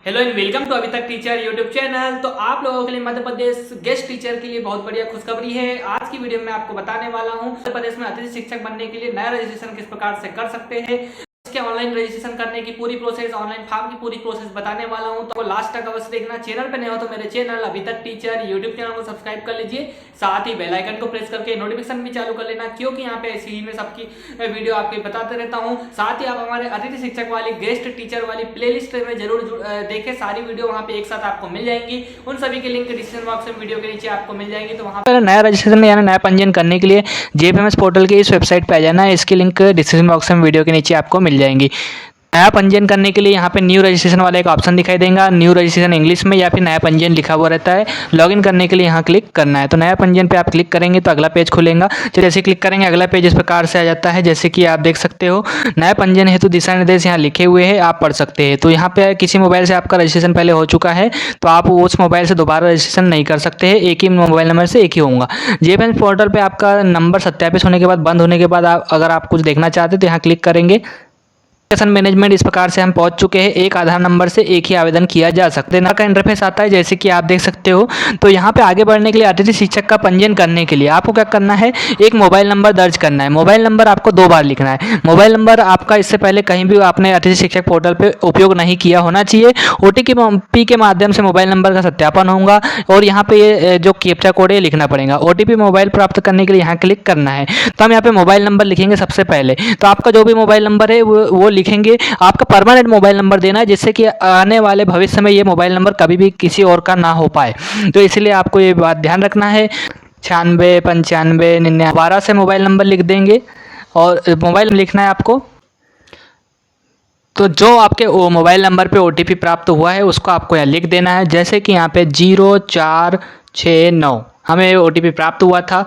Hello and welcome to अभी तक teacher YouTube channel. तो आप लोगों के लिए मध्य प्रदेश गेस्ट टीचर के लिए बहुत बढ़िया खुशखबरी है। आज की वीडियो में आपको बताने वाला हूं मध्य प्रदेश में अतिथि शिक्षक बनने के लिए नया रजिस्ट्रेशन किस प्रकार से कर सकते हैं, इसके ऑनलाइन रजिस्ट्रेशन करने की पूरी प्रोसेस, ऑनलाइन फॉर्म की पूरी प्रोसेस बताने वाला हूं। तो लास्ट तक अवश्य देखना। चैनल पे नए हो तो मेरे चैनल अभी तक टीचर यूट्यूब चैनल को सब्सक्राइब कर लीजिए, साथ ही बेल आइकन को प्रेस करके नोटिफिकेशन भी चालू कर लेना, क्योंकि यहाँ पे ऐसी ही मैं सबकी वीडियो आपको बताते रहता हूँ। साथ ही आप हमारे अतिथि शिक्षक वाली, गेस्ट टीचर वाली प्लेलिस्ट में जरूर देखें, सारी वीडियो वहाँ पे एक साथ आपको मिल जाएंगी। उन सभी के लिंक डिस्क्रिप्शन बॉक्स में वीडियो के नीचे आपको मिल जाएगी। तो वहाँ पर नया रजिस्ट्रेशन यानी नया पंजीयन करने के लिए जेएफएमएस पोर्टल के इस वेबसाइट पे आ जाना है। इसकी लिंक डिस्क्रिप्शन बॉक्स में वीडियो के नीचे आपको मिल जाएंगी। नया पंजीयन करने के लिए यहाँ पे न्यू रजिस्ट्रेशन वाला एक ऑप्शन दिखाई देगा। न्यू रजिस्ट्रेशन इंग्लिश में या फिर नया पंजीयन लिखा हुआ रहता है। लॉगिन करने के लिए यहाँ क्लिक करना है। तो नया पंजीयन पे आप क्लिक करेंगे तो अगला पेज खुलेगा। जैसे क्लिक करेंगे अगला पेज इस प्रकार से आ जाता है। जैसे कि आप देख सकते हो, नया पंजीयन हेतु दिशा निर्देश यहाँ लिखे हुए हैं, आप पढ़ सकते हैं। तो यहाँ पे किसी मोबाइल से आपका रजिस्ट्रेशन पहले हो चुका है तो आप उस मोबाइल से दोबारा रजिस्ट्रेशन नहीं कर सकते हैं। एक ही मोबाइल नंबर से एक ही होगा। जेएफएमएस पोर्टल पर आपका नंबर सत्यापित होने के बाद, बंद होने के बाद अगर आप कुछ देखना चाहते हैं तो यहाँ क्लिक करेंगे। एजुकेशन मैनेजमेंट इस प्रकार से हम पहुंच चुके हैं। एक आधार नंबर से एक ही आवेदन किया जा सकता है। नया का इंटरफेस आता है जैसे कि आप देख सकते हो। तो यहाँ पे आगे बढ़ने के लिए अतिथि शिक्षक का पंजीयन करने के लिए आपको क्या करना है, एक मोबाइल नंबर दर्ज करना है। मोबाइल नंबर आपको 2 बार लिखना है। मोबाइल नंबर आपका इससे पहले कहीं भी आपने अतिथि शिक्षक पोर्टल पर उपयोग नहीं किया होना चाहिए। OTP के माध्यम से मोबाइल नंबर का सत्यापन होगा और यहाँ पे जो कैप्चा कोड है लिखना पड़ेगा। OTP मोबाइल प्राप्त करने के लिए यहाँ क्लिक करना है। तो हम यहाँ पे मोबाइल नंबर लिखेंगे सबसे पहले। तो आपका जो भी मोबाइल नंबर है वो लिखेंगे। आपका परमानेंट मोबाइल नंबर देना है, जिससे कि आने वाले भविष्य में ये मोबाइल नंबर कभी भी किसी और का ना हो पाए। तो इसलिए आपको ये बात ध्यान रखना है। 96 95 99 12 से मोबाइल नंबर लिख देंगे और मोबाइल लिखना है आपको। तो जो आपके मोबाइल नंबर पे OTP प्राप्त हुआ है उसको आपको यहाँ लिख देना है। जैसे कि यहाँ पे 0469 हमें OTP प्राप्त हुआ था।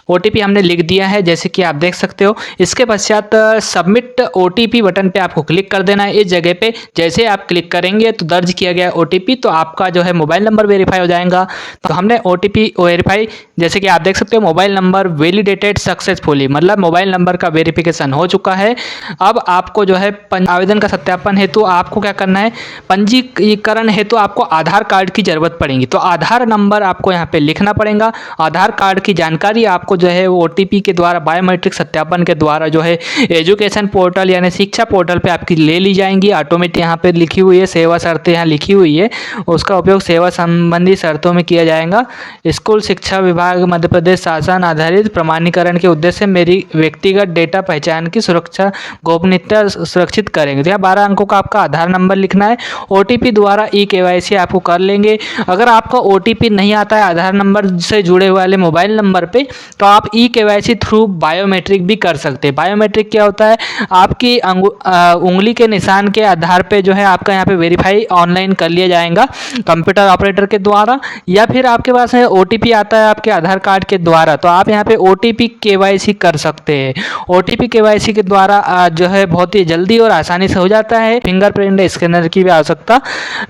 OTP हमने लिख दिया है जैसे कि आप देख सकते हो। इसके पश्चात सबमिट OTP बटन पे आपको क्लिक कर देना है। इस जगह पे जैसे आप क्लिक करेंगे तो दर्ज किया गया OTP, तो आपका जो है मोबाइल नंबर वेरीफाई हो जाएगा। तो हमने OTP वेरीफाई, जैसे कि आप देख सकते हो, मोबाइल नंबर वैलिडेटेड सक्सेसफुली, मतलब मोबाइल नंबर का वेरिफिकेशन हो चुका है। अब आपको जो है आवेदन का सत्यापन हेतु आपको क्या करना है, पंजीकरण हेतु आपको आधार कार्ड की जरूरत पड़ेगी। तो आधार नंबर आपको यहाँ पे लिखना पड़ेगा। आधार कार्ड की जानकारी आपको जो है वो OTP के द्वारा, बायोमेट्रिक सत्यापन के द्वारा जो है एजुकेशन पोर्टल यानी शिक्षा पोर्टल पे आपकी ले ली जाएंगी। ऑटोमेटिक यहाँ पे लिखी हुई है, सेवा शर्तें यहाँ लिखी हुई है, उसका उपयोग सेवा संबंधी शर्तों में किया जाएगा। स्कूल शिक्षा विभाग मध्य प्रदेश शासन आधारित प्रमाणीकरण के उद्देश्य से मेरी व्यक्तिगत डेटा पहचान की सुरक्षा गोपनीयता सुरक्षित करेंगे। तो यहाँ 12 अंकों का आपका आधार नंबर लिखना है। OTP द्वारा eKYC आपको कर लेंगे। अगर आपका OTP नहीं आता है आधार नंबर से जुड़े वाले मोबाइल नंबर पे, तो आप eKYC थ्रू बायोमेट्रिक भी कर सकते हैं। बायोमेट्रिक क्या होता है, आपकी उंगली के निशान के आधार पे जो है आपका यहाँ पे वेरीफाई ऑनलाइन कर लिया जाएगा कंप्यूटर ऑपरेटर के द्वारा, या फिर आपके पास है OTP आता है आपके आधार कार्ड के द्वारा, तो आप यहाँ पे OTP KYC कर सकते हैं। OTP KYC के द्वारा जो है बहुत ही जल्दी और आसानी से हो जाता है। फिंगरप्रिंट स्कैनर की भी आवश्यकता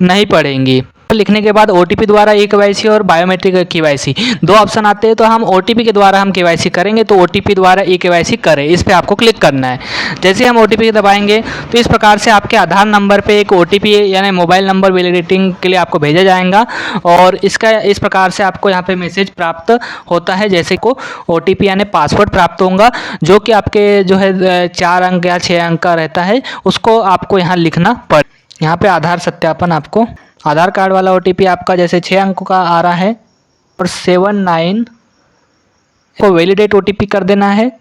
नहीं पड़ेगी। लिखने के बाद OTP द्वारा eKYC और बायोमेट्रिक KYC 2 ऑप्शन आते हैं। तो हम OTP के द्वारा हम KYC करेंगे, तो OTP द्वारा eKYC करें, इस पे आपको क्लिक करना है। जैसे हम OTP दबाएंगे तो इस प्रकार से आपके आधार नंबर पे एक OTP यानी मोबाइल नंबर वैलिडेटिंग के लिए आपको भेजा जाएगा और इसका इस प्रकार से आपको यहाँ पे मैसेज प्राप्त होता है। जैसे को OTP यानी पासवर्ड प्राप्त होगा, जो कि आपके जो है 4 अंक या 6 अंक का रहता है, उसको आपको यहाँ लिखना पड़े। यहाँ पे आधार सत्यापन, आपको आधार कार्ड वाला OTP आपका जैसे 6 अंकों का आ रहा है और 79 को वैलिडेट OTP कर देना है।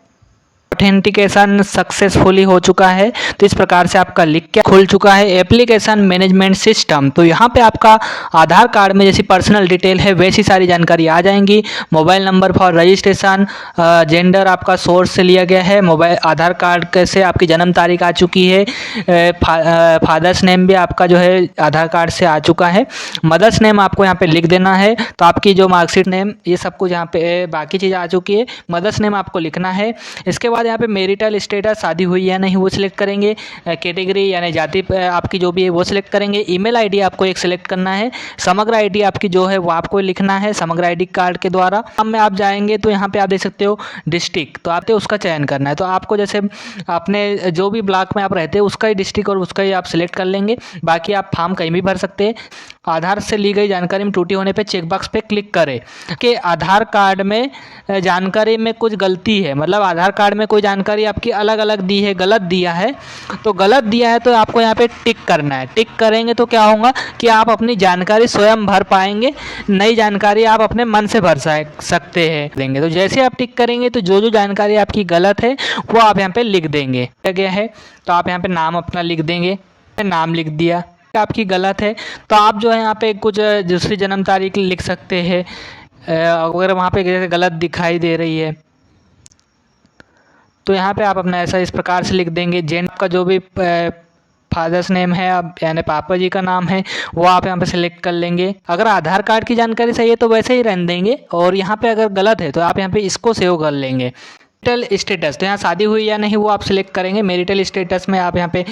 ऑथेंटिकेशन सक्सेसफुली हो चुका है। तो इस प्रकार से आपका लिख के खुल चुका है एप्लीकेशन मैनेजमेंट सिस्टम। तो यहाँ पे आपका आधार कार्ड में जैसी पर्सनल डिटेल है वैसी सारी जानकारी आ जाएंगी। Mobile number for registration, gender आपका सोर्स से लिया गया है। मोबाइल आधार कार्ड से आपकी जन्म तारीख आ चुकी है। फादर्स नेम भी आपका जो है आधार कार्ड से आ चुका है। मदर्स नेम आपको यहाँ पे लिख देना है। तो आपकी जो मार्कशीट नेम, ये सब कुछ यहाँ पे बाकी चीज़ आ चुकी है। मदर्स नेम आपको लिखना है। इसके बाद बाद यहाँ पे मैरिटल स्टेटस, शादी हुई या नहीं वो सिलेक्ट करेंगे। कैटेगरी यानी जाति आपकी जो भी है वो सिलेक्ट करेंगे। ईमेल आईडी आपको एक सिलेक्ट करना है। समग्र आईडी आपकी जो है वो आपको लिखना है समग्र आईडी कार्ड के द्वारा। अब में आप जाएंगे तो यहाँ पे आप देख सकते हो डिस्ट्रिक्ट, तो आपको उसका चयन करना है। तो आपको जैसे अपने जो भी ब्लॉक में आप रहते हैं उसका ही डिस्ट्रिक्ट और उसका ही आप सिलेक्ट कर लेंगे। बाकी आप फॉर्म कहीं भी भर सकते हैं। आधार से ली गई जानकारी में त्रुटि होने पे चेकबॉक्स पे क्लिक करें कि आधार कार्ड में जानकारी में कुछ गलती है, मतलब आधार कार्ड में कोई जानकारी आपकी अलग अलग दी है, गलत दिया है। तो गलत दिया है तो आपको यहाँ पे टिक करना है। टिक करेंगे तो क्या होगा कि आप अपनी जानकारी स्वयं भर पाएंगे। नई जानकारी आप अपने मन से भर सकते हैं देंगे। तो जैसे आप टिक करेंगे तो जो जो जानकारी आपकी गलत है वो आप यहाँ पे लिख देंगे। गया है तो आप यहाँ पे नाम अपना लिख देंगे। नाम लिख दिया, आपकी गलत है तो आप जो है यहाँ पे कुछ दूसरी जन्म तारीख लिख सकते हैं। अगर वहाँ पे जैसे गलत दिखाई दे रही है तो यहाँ पे आप अपना ऐसा इस प्रकार से लिख देंगे। जेंडर का जो भी फादर्स नेम है अब यानी पापा जी का नाम है वो आप यहाँ पे सिलेक्ट कर लेंगे। अगर आधार कार्ड की जानकारी सही है तो वैसे ही रहने देंगे, और यहाँ पे अगर गलत है तो आप यहाँ पे इसको सेव कर लेंगे। मैरिटल स्टेटस, तो यहाँ शादी हुई या नहीं वो आप सिलेक्ट करेंगे। मैरिटल स्टेटस में आप यहाँ पे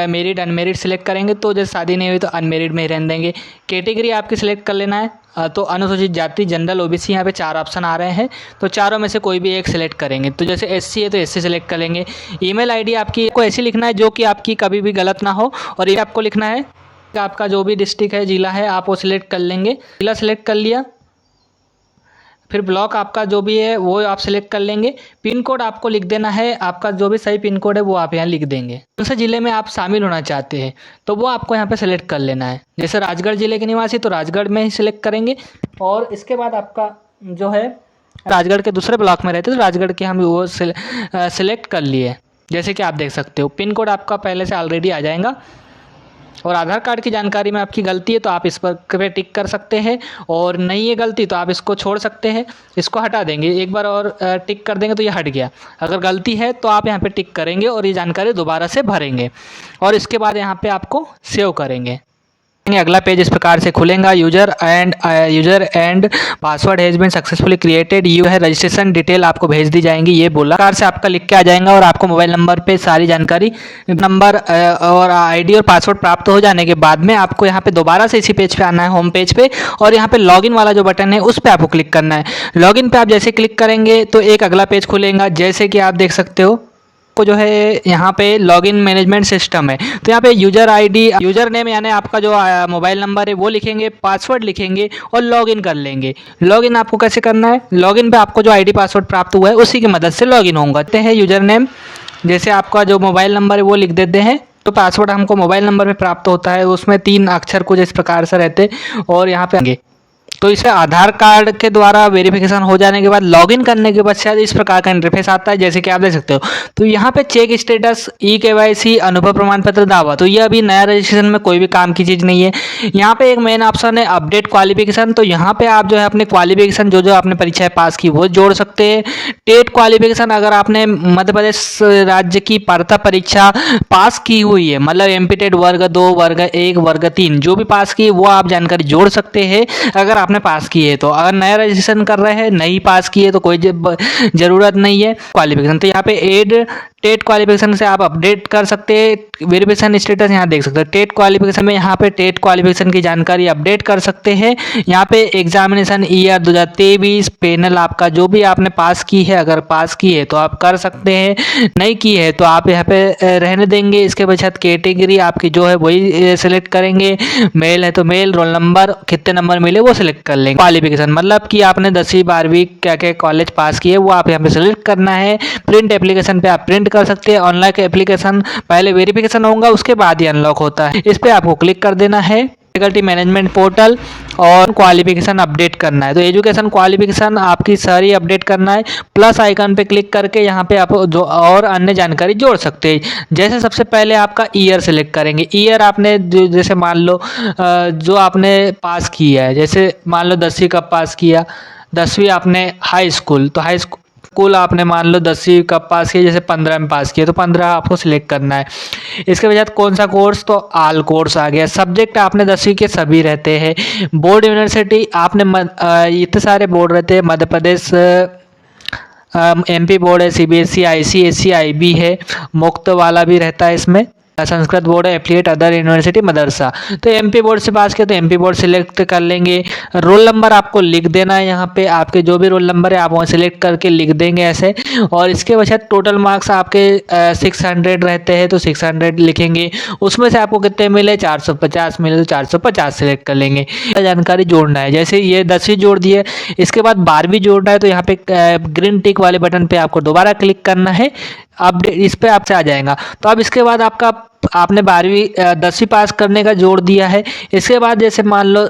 मैरिड अनमेरिड सिलेक्ट करेंगे, तो जैसे शादी नहीं हुई तो अनमेरिड में ही रहने देंगे। कैटेगरी आपकी सिलेक्ट कर लेना है। तो अनुसूचित जाति, जनरल, ओबीसी, यहाँ पे 4 ऑप्शन आ रहे हैं तो चारों में से कोई भी एक सिलेक्ट करेंगे। तो जैसे एससी है तो एससी सिलेक्ट कर लेंगे। ईमेल आईडी आपकी को ऐसी लिखना है जो कि आपकी कभी भी गलत ना हो, और ये आपको लिखना है आपका जो भी डिस्ट्रिक्ट है, जिला है, आप वो सिलेक्ट कर लेंगे। जिला सिलेक्ट कर लिया, फिर ब्लॉक आपका जो भी है वो आप सिलेक्ट कर लेंगे। पिन कोड आपको लिख देना है, आपका जो भी सही पिन कोड है वो आप यहाँ लिख देंगे। कौन से ज़िले में आप शामिल होना चाहते हैं तो वो आपको यहाँ पे सिलेक्ट कर लेना है। जैसे राजगढ़ ज़िले के निवासी तो राजगढ़ में ही सिलेक्ट करेंगे, और इसके बाद आपका जो है राजगढ़ के दूसरे ब्लॉक में रहते तो राजगढ़ के हम वो सिलेक्ट कर लिए। जैसे कि आप देख सकते हो पिन कोड आपका पहले से ऑलरेडी आ जाएगा। और आधार कार्ड की जानकारी में आपकी गलती है तो आप इस पर टिक कर सकते हैं, और नहीं है गलती तो आप इसको छोड़ सकते हैं, इसको हटा देंगे। एक बार और टिक कर देंगे तो ये हट गया। अगर गलती है तो आप यहाँ पे टिक करेंगे और ये जानकारी दोबारा से भरेंगे, और इसके बाद यहाँ पे आपको सेव करेंगे। अगला पेज इस प्रकार से खुलेगा। User and password has been successfully created, you है रजिस्ट्रेशन डिटेल आपको भेज दी जाएंगी। ये बोला प्रकार से आपका लिख के आ जाएगा, और आपको मोबाइल नंबर पे सारी जानकारी, नंबर और आईडी और पासवर्ड प्राप्त हो जाने के बाद में आपको यहाँ पे दोबारा से इसी पेज पे आना है, होम पेज पे, और यहाँ पे लॉगिन वाला जो बटन है उस पर आपको क्लिक करना है। लॉगिन पे आप जैसे क्लिक करेंगे तो एक अगला पेज खुलेगा। जैसे कि आप देख सकते हो को जो है यहाँ पे लॉगिन मैनेजमेंट सिस्टम है, तो यहाँ पे यूजर आईडी, यूजर नेम यानी आपका जो मोबाइल नंबर है वो लिखेंगे, पासवर्ड लिखेंगे और लॉगिन कर लेंगे। लॉगिन आपको कैसे करना है, लॉगिन पे आपको जो आईडी पासवर्ड प्राप्त हुआ है उसी की मदद से लॉगिन होगा। कहते हैं यूजर नेम, जैसे आपका जो मोबाइल नंबर है वो लिख देते हैं, तो पासवर्ड हमको मोबाइल नंबर पे प्राप्त होता है, उसमें 3 अक्षर कुछ इस प्रकार से रहते, और यहाँ पे तो इसे आधार कार्ड के द्वारा वेरिफिकेशन हो जाने के बाद लॉगिन करने के पश्चात इस प्रकार का इंटरफेस आता है, जैसे कि आप देख सकते हो। तो यहाँ पे चेक स्टेटस, ई-केवाईसी, अनुभव प्रमाण पत्र, दावा, तो ये अभी नया रजिस्ट्रेशन में कोई भी काम की चीज़ नहीं है। यहाँ पे एक मेन ऑप्शन है अपडेट क्वालिफिकेशन, तो यहाँ पे आप जो है अपने क्वालिफिकेशन जो जो आपने परीक्षाएं पास की वो जोड़ सकते हैं। टेट क्वालिफिकेशन, अगर आपने मध्य प्रदेश राज्य की पात्रता परीक्षा पास की हुई है, मतलब एमपी टेट वर्ग 2, वर्ग 1, वर्ग 3 जो भी पास की वो आप जानकारी जोड़ सकते हैं अगर आपने पास की है तो। अगर नया रजिस्ट्रेशन कर रहे हैं, नहीं पास की है तो कोई ज़रूरत नहीं है। क्वालिफिकेशन तो यहाँ पे एड टेट क्वालिफिकेशन से आप अपडेट कर सकते हैं। वेरिफिकेशन स्टेटस यहाँ देख सकते हैं, टेट क्वालिफिकेशन में यहाँ पे टेट क्वालिफिकेशन की जानकारी अपडेट कर सकते हैं। यहाँ पे एग्जामिनेशन ईयर 2023 पैनल आपका जो भी आपने पास की है, अगर पास की है तो आप कर सकते हैं, नहीं की है तो आप यहाँ पे रहने देंगे। इसके पश्चात कैटेगरी आपकी जो है वही सिलेक्ट करेंगे, मेल है तो मेल, रोल नंबर कितने नंबर मिले वो सिलेक्ट कर लेंगे। क्वालिफिकेशन मतलब कि आपने 10वीं 12वीं क्या क्या कॉलेज पास किए वो आप यहाँ पे सिलेक्ट करना है। प्रिंट एप्लीकेशन पे आप प्रिंट कर सकते हैं। ऑनलाइन एप्लीकेशन पहले वेरिफिकेशन होगा उसके बाद ही अनलॉक होता है, इस पर आपको क्लिक कर देना है। फैकल्टी मैनेजमेंट पोर्टल और क्वालिफिकेशन अपडेट करना है, तो एजुकेशन क्वालिफिकेशन आपकी सारी अपडेट करना है। प्लस आइकन पे क्लिक करके यहाँ पे आप जो और अन्य जानकारी जोड़ सकते हैं। जैसे सबसे पहले आपका ईयर सिलेक्ट करेंगे। ईयर आपने जैसे मान लो जो आपने पास किया है, जैसे मान लो 10वीं कब पास किया, 10वीं आपने हाई स्कूल, तो हाई स्कूल आपने मान लो 10वीं कब पास किया, जैसे 15 में पास किया तो 15 आपको सिलेक्ट करना है। इसके बाद कौन सा कोर्स, तो ऑल कोर्स आ गया। सब्जेक्ट आपने 10वीं के सभी रहते हैं। बोर्ड यूनिवर्सिटी आपने इतने सारे बोर्ड रहते हैं, मध्य प्रदेश MP बोर्ड है, CBSE, ICSE, IB है, मुक्त वाला भी रहता है इसमें, संस्कृत बोर्ड है, एफिलिएट अदर यूनिवर्सिटी मदरसा। तो MP बोर्ड से पास किया तो MP बोर्ड सिलेक्ट कर लेंगे। रोल नंबर आपको लिख देना है, यहाँ पे आपके जो भी रोल नंबर है आप वहाँ सिलेक्ट करके लिख देंगे ऐसे। और इसके पश्चात टोटल मार्क्स आपके 600 रहते हैं तो 600 लिखेंगे। उसमें से आपको कितने मिले, 450 मिले तो 450 सिलेक्ट कर लेंगे। जानकारी जोड़ना है, जैसे ये 10वीं जोड़ दी है, इसके बाद 12वीं जोड़ना है तो यहाँ पे ग्रीन टिक वाले बटन पे आपको दोबारा क्लिक करना है, अपडेट इस पे आपसे आ जाएगा। तो अब इसके बाद आपने 10वीं पास करने का जोड़ दिया है। इसके बाद जैसे मान लो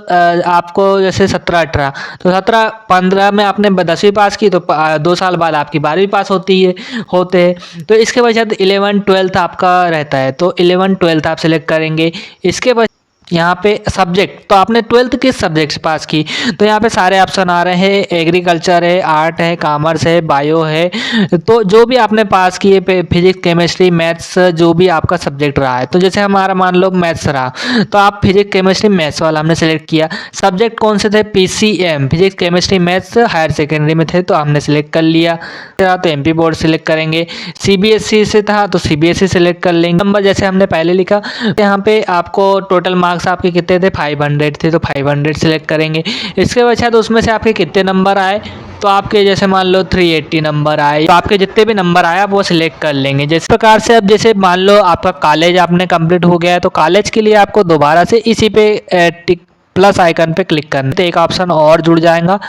आपको जैसे 17-18 तो 17-15 में आपने 10वीं पास की तो 2 साल बाद आपकी 12वीं पास होते हैं। तो इसके बाद 11-12 आपका रहता है, तो 11-12 आप सिलेक्ट करेंगे। इसके बाद यहाँ पे सब्जेक्ट, तो आपने 12th किस सब्जेक्ट से पास की, तो यहाँ पे सारे ऑप्शन आ रहे हैं, एग्रीकल्चर है, आर्ट है, कॉमर्स है, बायो है। तो जो भी आपने पास किए, फिजिक्स, केमिस्ट्री, मैथ्स, जो भी आपका सब्जेक्ट रहा है। तो जैसे हमारा मान लो मैथ्स रहा तो आप फिजिक्स, केमिस्ट्री, मैथ्स वाला हमने सेलेक्ट किया। सब्जेक्ट कौन से थे, PCM, physics, chemistry, maths, higher secondary में थे तो हमने सेलेक्ट कर लिया। तो MP बोर्ड सिलेक्ट करेंगे। CBSE से था तो CBSE सिलेक्ट कर लेंगे। नंबर जैसे हमने पहले लिखा, यहाँ पे आपको टोटल मार्क्स आपके कितने थे, 500 थे तो 500 सिलेक्ट करेंगे। इसके बाद उसमें से आपके कितने नंबर आए, तो आपके जैसे मान लो 380 नंबर आए, तो आपके जितने भी नंबर आए आप वो सिलेक्ट कर लेंगे। जिस प्रकार से अब जैसे मान लो आपका कॉलेज आपने कंप्लीट हो गया है तो कॉलेज के लिए आपको दोबारा से इसी पे टिक प्लस आइकन पे क्लिक करना है, तो एक ऑप्शन और जुड़ जाएगा,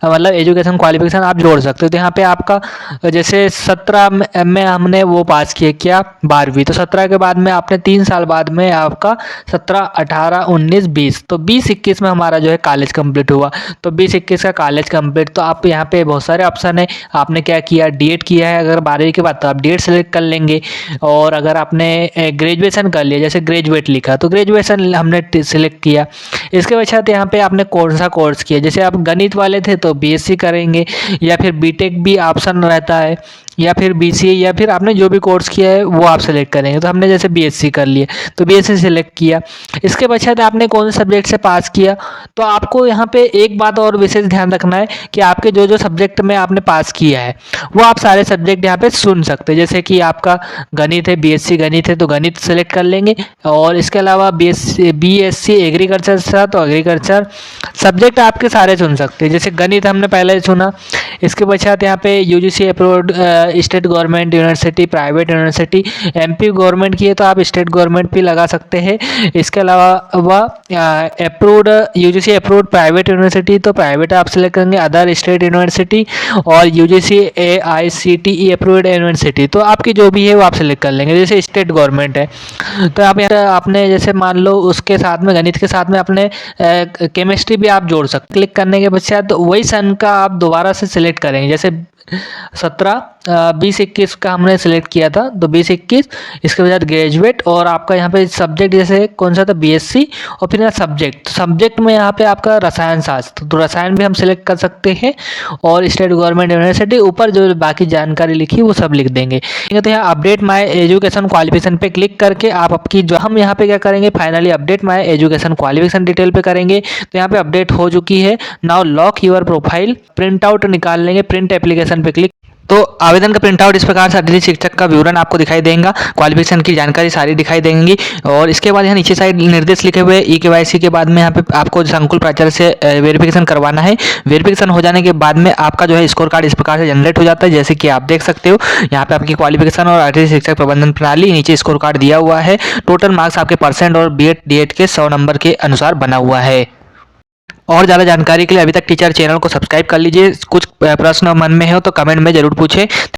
मतलब एजुकेशन क्वालिफिकेशन आप जोड़ सकते हो। तो यहाँ पे आपका जैसे 17 में हमने वो पास किए क्या, 12वीं, तो 17 के बाद में आपने 3 साल बाद में आपका 17, 18, 19, 20, तो 20-21 में हमारा जो है कॉलेज कंप्लीट हुआ। तो 20-21 का कॉलेज कंप्लीट, तो आप यहाँ पे बहुत सारे ऑप्शन है। आपने क्या किया, डीएड किया है अगर 12वीं के बाद तो आप डीएड सेलेक्ट कर लेंगे। और अगर आपने ग्रेजुएशन कर लिया, जैसे ग्रेजुएट लिखा तो ग्रेजुएशन हमने सिलेक्ट किया। इसके पश्चात यहाँ पे आपने कौन सा कोर्स किया, जैसे आप गणित वाले थे तो BSc करेंगे, या फिर बीटेक भी ऑप्शन रहता है, या फिर BCA, या फिर आपने जो भी कोर्स किया है वो आप सेलेक्ट करेंगे। तो हमने जैसे BSc कर लिया तो BSc सेलेक्ट किया। इसके पश्चात आपने कौन से सब्जेक्ट से पास किया, तो आपको यहाँ पे एक बात और विशेष ध्यान रखना है कि आपके जो जो सब्जेक्ट में आपने पास किया है वो आप सारे सब्जेक्ट यहाँ पे सुन सकते हैं। जैसे कि आपका गणित है, BSc गणित है तो गणित सेलेक्ट कर लेंगे। और इसके अलावा BSc एग्रीकल्चर था तो एग्रीकल्चर सब्जेक्ट आपके सारे सुन सकते हैं। जैसे गणित हमने पहले सुना। इसके पश्चात यहाँ पे UGC approved state government university, private university, MP government की है तो आप स्टेट गवर्नमेंट भी लगा सकते हैं। इसके अलावा approved UGC approved private university तो प्राइवेट आप सेलेक्ट करेंगे, अदर स्टेट यूनिवर्सिटी और UGC AICTE अप्रूव्ड यूनिवर्सिटी तो आपकी जो भी है वो आप सेलेक्ट कर लेंगे। जैसे स्टेट गवर्नमेंट है तो आप यहाँ आपने जैसे मान लो उसके साथ में गणित के साथ में अपने केमिस्ट्री भी आप जोड़ सकते। क्लिक करने के पश्चात वही सन का आप दोबारा से सिलेक्ट करेंगे। जैसे 20-21 का हमने सिलेक्ट किया था तो 20-21, इसके बाद ग्रेजुएट, और आपका यहाँ पे सब्जेक्ट जैसे कौन सा था, BSc, और फिर सब्जेक्ट में यहाँ पे आपका रसायन शास्त्र, तो रसायन भी हम सिलेक्ट कर सकते हैं। और स्टेट गवर्नमेंट यूनिवर्सिटी, ऊपर जो बाकी जानकारी लिखी वो सब लिख देंगे। तो यहाँ अपडेट माई एजुकेशन क्वालिफिकेशन पे क्लिक करके आप आपकी जो हम यहाँ पे क्या करेंगे, finally update my education qualification detail पे करेंगे। तो यहाँ पे अपडेट हो चुकी है। Now lock your profile, print out निकाल लेंगे, प्रिंट एप्लीकेशन पे क्लिक। तो आवेदन का प्रिंट आउट इस प्रकार से अतिथि शिक्षक का विवरण आपको दिखाई देगा, क्वालिफिकेशन की जानकारी सारी दिखाई देंगी। और इसके बाद यहाँ नीचे साइड निर्देश लिखे हुए EKYC के बाद में यहाँ पे आपको संकुल प्राचार्य से वेरिफिकेशन करवाना है। वेरिफिकेशन हो जाने के बाद में आपका जो है स्कोर कार्ड इस प्रकार से जनरेट हो जाता है, जैसे कि आप देख सकते हो यहाँ पे आपकी क्वालिफिकेशन और अतिथि शिक्षक प्रबंधन प्रणाली, नीचे स्कोर कार्ड दिया हुआ है। टोटल मार्क्स आपके % और BEd के 100 नंबर के अनुसार बना हुआ है। और ज़्यादा जानकारी के लिए अभी तक टीचर चैनल को सब्सक्राइब कर लीजिए। कुछ प्रश्न मन में हो तो कमेंट में ज़रूर पूछें।